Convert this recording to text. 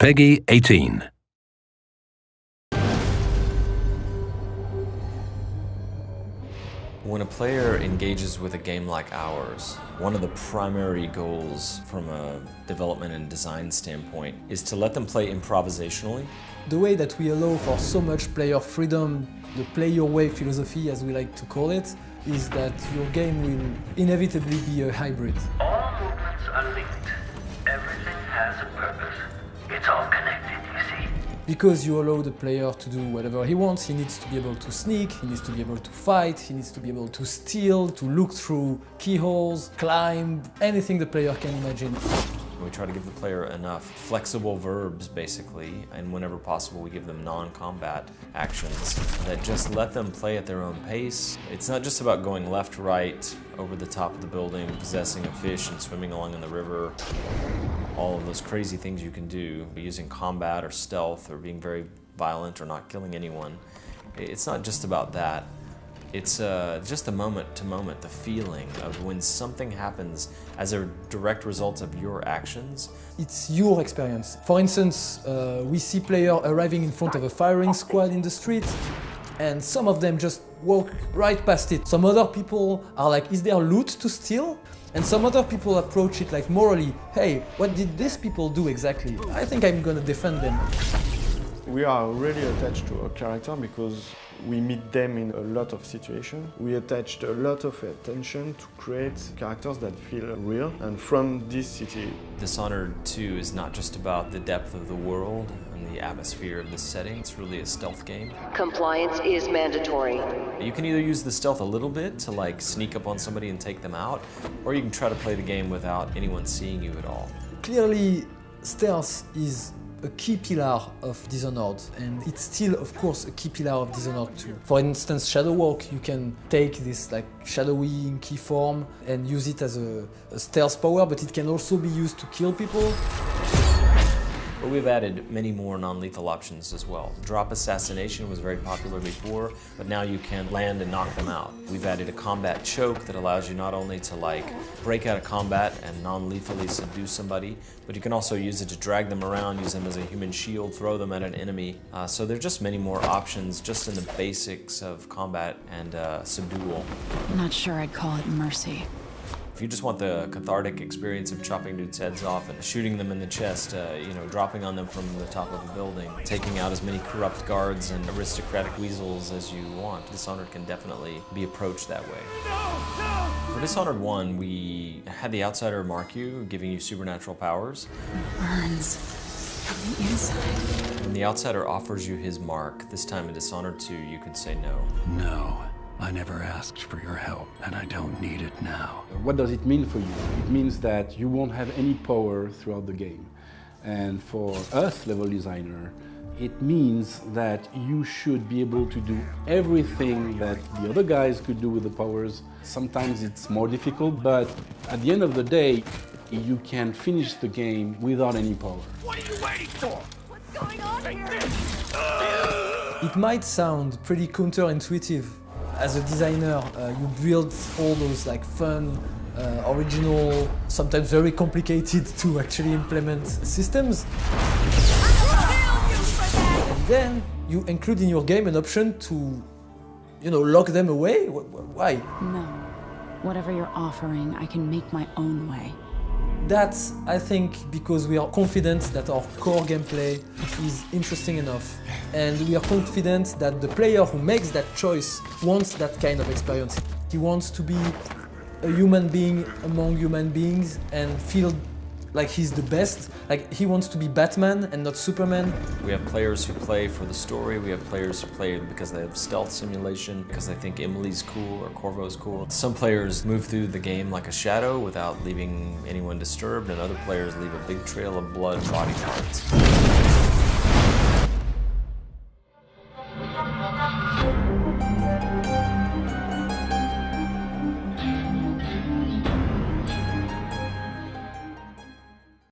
Peggy 18. When a player engages with a game like ours, one of the primary goals from a development and design standpoint is to let them play improvisationally. The way that we allow for so much player freedom, the play your way philosophy as we like to call it, is that your game will inevitably be a hybrid. All movements are linked. Everything has a purpose. It's all connected, you see. Because you allow the player to do whatever he wants, he needs to be able to sneak, he needs to be able to fight, he needs to be able to steal, to look through keyholes, climb, anything the player can imagine. We try to give the player enough flexible verbs, basically, and whenever possible we give them non-combat actions that just let them play at their own pace. It's not just about going left, right, over the top of the building, possessing a fish and swimming along in the river. All of those crazy things you can do using combat or stealth or being very violent or not killing anyone. It's not just about that. It's just the moment to moment, the feeling of when something happens as a direct result of your actions. It's your experience. For instance, we see players arriving in front of a firing squad in the street, and some of them just walk right past it. Some other people are like, is there loot to steal? And some other people approach it like morally, hey, what did these people do exactly? I think I'm gonna defend them. We are really attached to our character because we meet them in a lot of situations. We attached a lot of attention to create characters that feel real, and from this city. Dishonored 2 is not just about the depth of the world and the atmosphere of the setting, it's really a stealth game. Compliance is mandatory. You can either use the stealth a little bit to like sneak up on somebody and take them out, or you can try to play the game without anyone seeing you at all. Clearly, stealth is a key pillar of Dishonored, and it's still, of course, a key pillar of Dishonored 2. For instance, Shadow Walk, you can take this like shadowy, inky form and use it as a stealth power, but it can also be used to kill people. But we've added many more non-lethal options as well. Drop assassination was very popular before, but now you can land and knock them out. We've added a combat choke that allows you not only to like break out of combat and non-lethally subdue somebody, but you can also use it to drag them around, use them as a human shield, throw them at an enemy. So there's just many more options just in the basics of combat and subdual. I'm not sure I'd call it mercy. If you just want the cathartic experience of chopping dudes' heads off and shooting them in the chest, dropping on them from the top of a building, taking out as many corrupt guards and aristocratic weasels as you want, Dishonored can definitely be approached that way. For Dishonored 1, we had the Outsider mark you, giving you supernatural powers. It burns from the inside. When the Outsider offers you his mark, this time in Dishonored 2, you could say no. No, I never asked for your help, and I don't need it now. What does it mean for you? It means that you won't have any power throughout the game. And for us, level designer, it means that you should be able to do everything that the other guys could do with the powers. Sometimes it's more difficult, but at the end of the day, you can finish the game without any power. What are you waiting for? What's going on here? It might sound pretty counterintuitive. As a designer, you build all those like fun, original, sometimes very complicated to actually implement systems. And then you include in your game an option to, lock them away? Why? No. Whatever you're offering, I can make my own way. That's, I think, because we are confident that our core gameplay is interesting enough. And we are confident that the player who makes that choice wants that kind of experience. He wants to be a human being among human beings and feel like he's the best. Like he wants to be Batman and not Superman. We have players who play for the story, we have players who play because they have stealth simulation, because they think Emily's cool or Corvo's cool. Some players move through the game like a shadow without leaving anyone disturbed, and other players leave a big trail of blood and body parts.